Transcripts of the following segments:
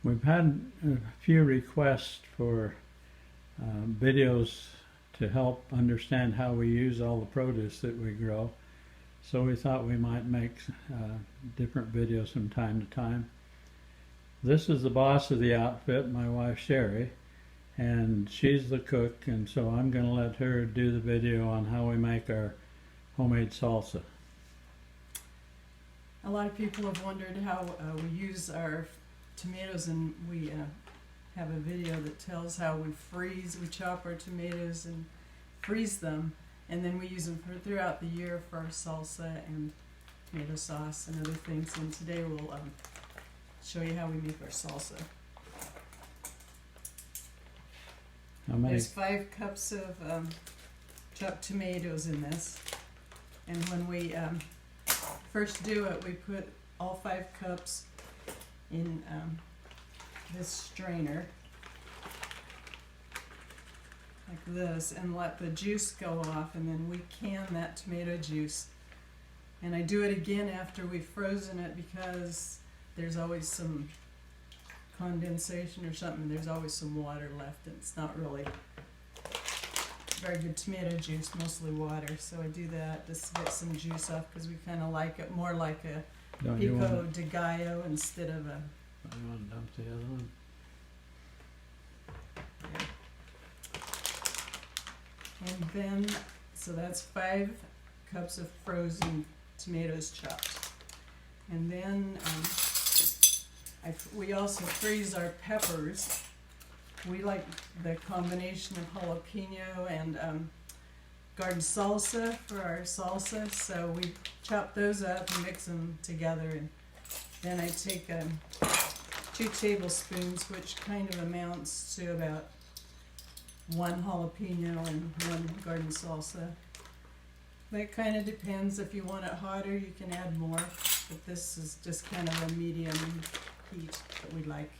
We've had a few requests for videos to help understand how we use all the produce that we grow. So we thought we might make different videos from time to time. This is the boss of the outfit, my wife Sherry, and she's the cook, and so I'm going to let her do the video on how we make our homemade salsa. A lot of people have wondered how we use our tomatoes, and we have a video that tells how we chop our tomatoes and freeze them, and then we use them throughout the year for our salsa and tomato sauce and other things. And today we'll show you how we make our salsa. There's 5 cups of chopped tomatoes in this, and when we first do it, we put all 5 cups in this strainer like this, and let the juice go off, and then we can that tomato juice. And I do it again after we've frozen it, because there's always some condensation or something. There's always some water left, and it's not really very good tomato juice, mostly water. So I do that just to get some juice off, because we kind of like it more like a pico de gallo instead of a... I want to dump the other one. And then, so that's 5 cups of frozen tomatoes chopped. And then we also freeze our peppers. We like the combination of jalapeno and garden salsa for our salsa, so we chop those up and mix them together. And then I take 2 tablespoons, which kind of amounts to about 1 jalapeno and 1 garden salsa. That kind of depends. If you want it hotter, you can add more, but this is just kind of a medium heat that we like.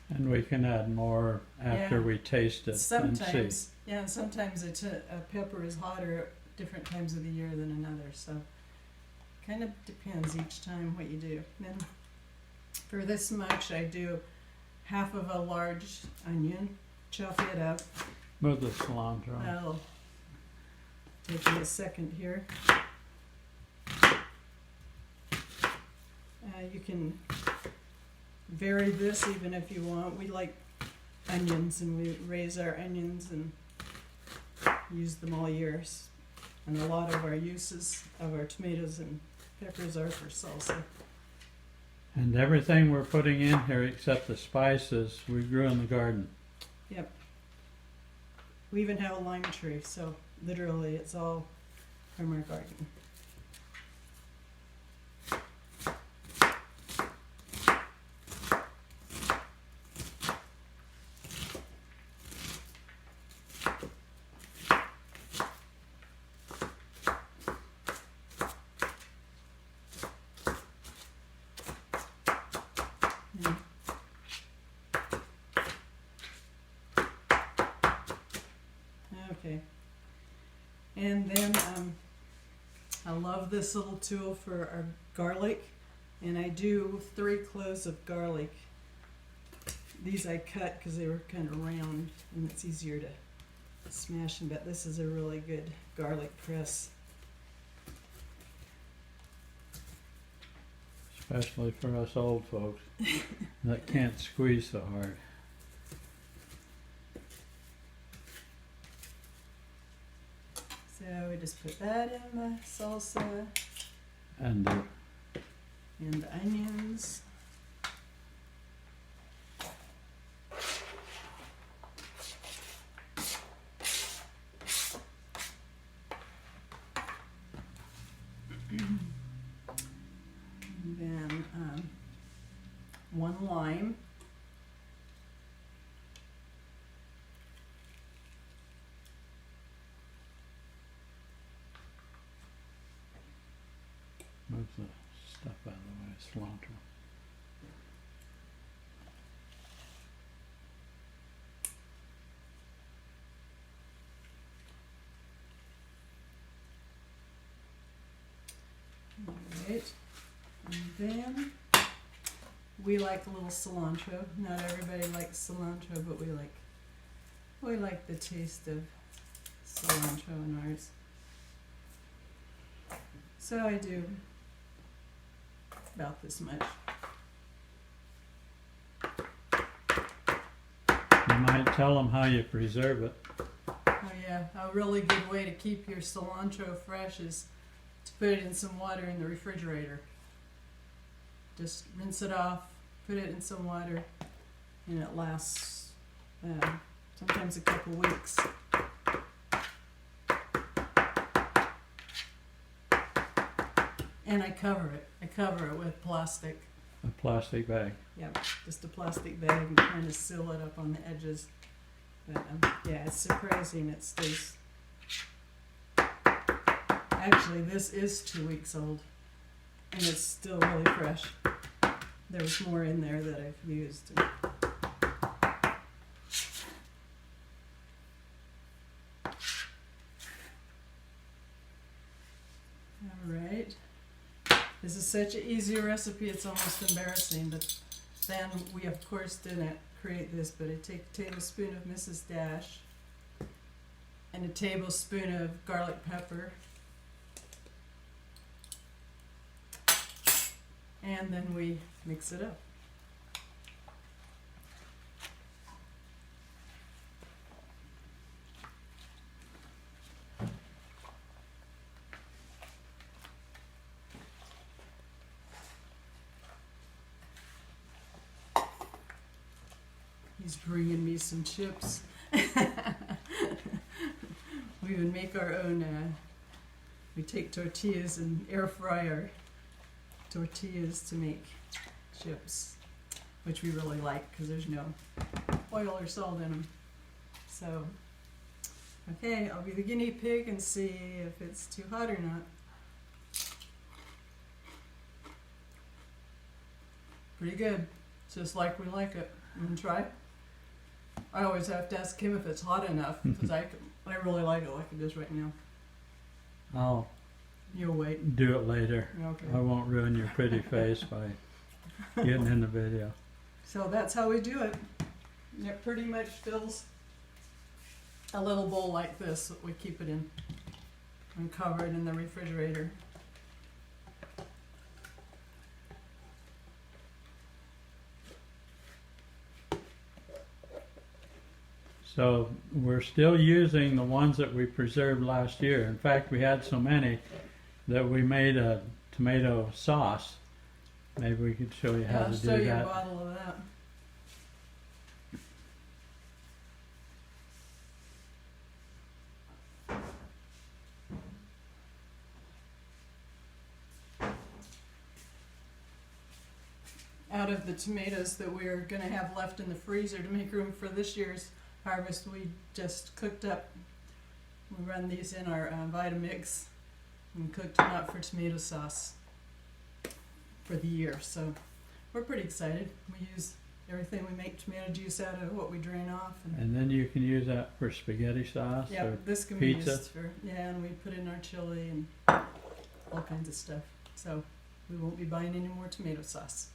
And we can add more after we taste it and see. Yeah, and sometimes a pepper is hotter at different times of the year than another, so kind of depends each time what you do. Then for this much, I do half of a large onion, chop it up. Move the cilantro. I'll take me a second here. You can vary this even if you want. We like onions, and we raise our onions and use them all year. And a lot of our uses of our tomatoes and peppers are for salsa. And everything we're putting in here except the spices we grew in the garden. Yep. We even have a lime tree, so literally it's all from our garden. Okay, and then I love this little tool for our garlic, and I do 3 cloves of garlic. These I cut because they were kind of round and it's easier to smash them, but this is a really good garlic press. Especially for us old folks that can't squeeze so hard. So we just put that in the salsa. And And the onions. And then 1 lime. move the stuff out of the way, cilantro. Alright, and then we like a little cilantro. Not everybody likes cilantro, but we like the taste of cilantro in ours. So I do about this much. You might tell them how you preserve it. Oh yeah, a really good way to keep your cilantro fresh is to put it in some water in the refrigerator. Just rinse it off, put it in some water, and it lasts sometimes a couple weeks. And I cover it. I cover it with plastic. A plastic bag. Yep, just a plastic bag and kind of seal it up on the edges. But yeah, it's surprising it stays. Actually, this is 2 weeks old, and it's still really fresh. There was more in there that I've used. All right. This is such an easy recipe, it's almost embarrassing, but then we of course didn't create this, but I take a tablespoon of Mrs. Dash and a tablespoon of garlic pepper, and then we mix it up. He's bringing me some chips. We would make our own, we take tortillas and air fry our tortillas to make chips, which we really like because there's no oil or salt in them. So, okay, I'll be the guinea pig and see if it's too hot or not. Pretty good, just like we like it. You want to try? I always have to ask him if it's hot enough because I really like it like it is right now. I'll You'll wait. do it later. Okay. I won't ruin your pretty face by getting in the video. So that's how we do it. It pretty much fills a little bowl like this that we keep it in and cover it in the refrigerator. So we're still using the ones that we preserved last year. In fact, we had so many that we made a tomato sauce. Maybe we could show you how I'll to show do you a that. bottle of that. Out of the tomatoes that we're going to have left in the freezer to make room for this year's harvest, we just cooked up. We run these in our Vitamix and cooked them up for tomato sauce for the year. So we're pretty excited. We use everything we make tomato juice out of, what we drain off. And then you can use that for spaghetti sauce Yeah, or this can be pizza. used for, and we put in our chili and all kinds of stuff. So we won't be buying any more tomato sauce.